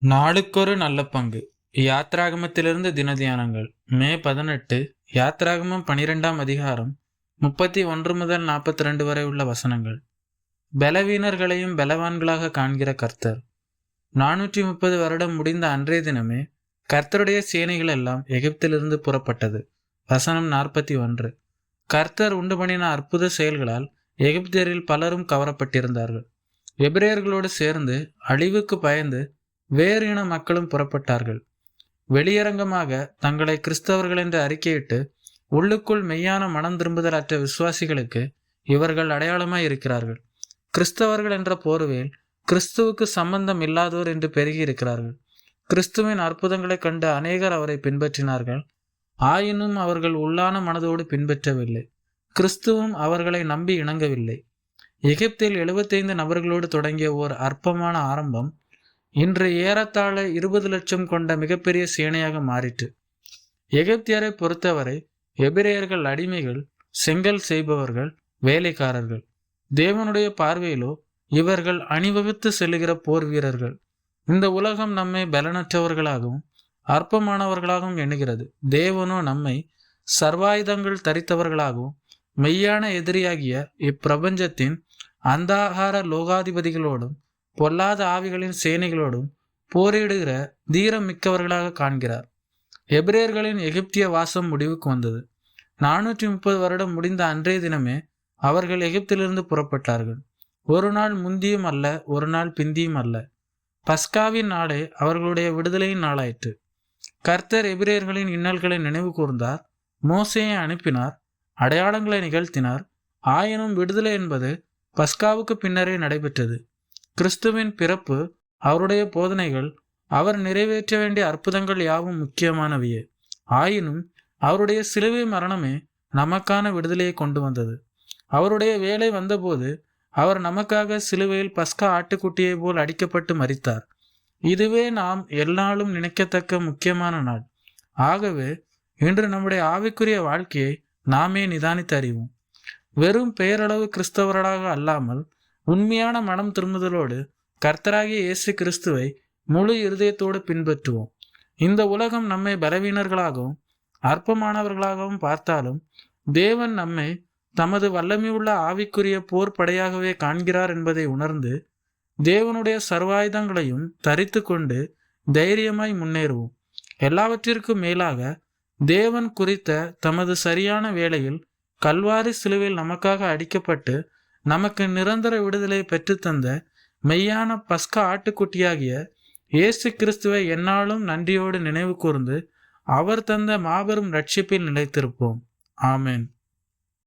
நாளுக்கொரு நல்ல பங்கு. யாத்ராகமத்திலிருந்து தினதியானங்கள். மே 18. யாத்ராகமம் 12ஆம் அதிகாரம் 31 முதல் 42 வரை உள்ள வசனங்கள். பலவீனர்களையும் பலவான்களாக காண்கிற கர்த்தர். 430 வருடம் முடிந்த அன்றைய தினமே கர்த்தருடைய சேனைகள் எல்லாம் எகிப்திலிருந்து புறப்பட்டது. வசனம் 41. கர்த்தர் உண்டு பண்ணின அற்புத செயல்களால் எகிப்தியரில் பலரும் கவரப்பட்டிருந்தார்கள். எபிரேயர்களோடு சேர்ந்து அழிவுக்கு பயந்து வேறு இன மக்களும் புறப்பட்டார்கள். வெளியரங்கமாக தங்களை கிறிஸ்தவர்கள் என்று அறிக்கையிட்டு உள்ளுக்குள் மெய்யான மனம் திரும்புதல் அற்ற விசுவாசிகளுக்கு இவர்கள் அடையாளமாய் இருக்கிறார்கள். கிறிஸ்தவர்கள் என்ற போர்வையில் கிறிஸ்துவுக்கு சம்பந்தம் இல்லாதோர் என்று பெருகி இருக்கிறார்கள். கிறிஸ்துவின் அற்புதங்களை கண்ட அநேகர் அவரை பின்பற்றினார்கள். ஆயினும் அவர்கள் உள்ளான மனதோடு பின்பற்றவில்லை. கிறிஸ்துவும் அவர்களை நம்பி இணங்கவில்லை. எகிப்தில் 75 நபர்களோடு தொடங்கிய ஓர் அற்பமான ஆரம்பம் இன்று ஏறத்தாழ 20 லட்சம் கொண்ட மிகப்பெரிய சேனையாக மாறிற்று. எகிப்தியரை பொறுத்தவரை எபிரேயர்கள் அடிமைகள், செங்கல் செய்பவர்கள், வேலைக்காரர்கள். தேவனுடைய பார்வையிலோ இவர்கள் அணிவகுத்து செல்லுகிற போர் வீரர்கள். இந்த உலகம் நம்மை பலனற்றவர்களாகவும் அற்பமானவர்களாகவும் எண்ணுகிறது. தேவனோ நம்மை சர்வாயுதங்கள் தரித்தவர்களாகவும் மெய்யான எதிரியாகிய இப்பிரபஞ்சத்தின் அந்தாகார லோகாதிபதிகளோடும் பொல்லாத ஆவிகளின் சேனைகளோடும் போரிடுகிற தீரம் மிக்கவர்களாக காண்கிறார். எபிரேயர்களின் எகிப்திய வாசம் முடிவுக்கு வந்தது. 430 வருடம் முடிந்த அன்றைய தினமே அவர்கள் எகிப்திலிருந்து புறப்பட்டார்கள். ஒரு நாள் முந்தியும் அல்ல, ஒரு நாள் பிந்தியும் அல்ல. பஸ்காவின் நாளே அவர்களுடைய விடுதலையின் நாளாயிற்று. கர்த்தர் எபிரேயர்களின் இன்னல்களை நினைவு கூர்ந்தார். மோசேயை அனுப்பினார், அடையாளங்களை நிகழ்த்தினார். ஆயினும் விடுதலை என்பது பஸ்காவுக்கு பின்னரே நடைபெற்றது. கிறிஸ்துவின் பிறப்பு, அவருடைய போதனைகள், அவர் நிறைவேற்ற வேண்டிய அற்புதங்கள் யாவும் முக்கியமானவையே. ஆயினும் அவருடைய சிலுவை மரணமே நமக்கான விடுதலையை கொண்டு வந்தது. அவருடைய வேலை வந்தபோது அவர் நமக்காக சிலுவையில் பஸ்கா ஆட்டுக்குட்டியை போல் அடிக்கப்பட்டு மரித்தார். இதுவே நாம் எல்லாரும் நினைக்கத்தக்க முக்கியமான நாள். ஆகவே இன்று நம்முடைய ஆவிக்குரிய வாழ்க்கையை நாமே நிதானித்து அறிவோம். வெறும் பெயரளவு கிறிஸ்தவர்களாக அல்லாமல் உண்மையான மனம் திரும்புதலோடு கர்த்தராகிய இயேசு கிறிஸ்துவை முழு இருதயத்தோடு பின்பற்றுவோம். இந்த உலகம் நம்மை பலவீனர்களாகவும் அற்பமானவர்களாகவும் பார்த்தாலும் தேவன் நம்மை தமது வல்லமையுள்ள ஆவிக்குரிய போர் படையாகவே காண்கிறார் என்பதை உணர்ந்து தேவனுடைய சர்வாயுதங்களையும் தரித்து கொண்டு தைரியமாய் முன்னேறுவோம். எல்லாவற்றிற்கும் மேலாக தேவன் குறித்த தமது சரியான வேளையில் கல்வாரி சிலுவையில் நமக்காக அடிக்கப்பட்டு நமக்கு நிரந்தர விடுதலை பெற்றுத்தந்த மெய்யான பஸ்கா ஆட்டுக்குட்டியாகிய இயேசு கிறிஸ்துவை எந்நாளும் நன்றியோடு நினைவு கூர்ந்து அவர் தந்த மாபெரும் இரட்சிப்பில் நிலைத்திருப்போம். ஆமேன்.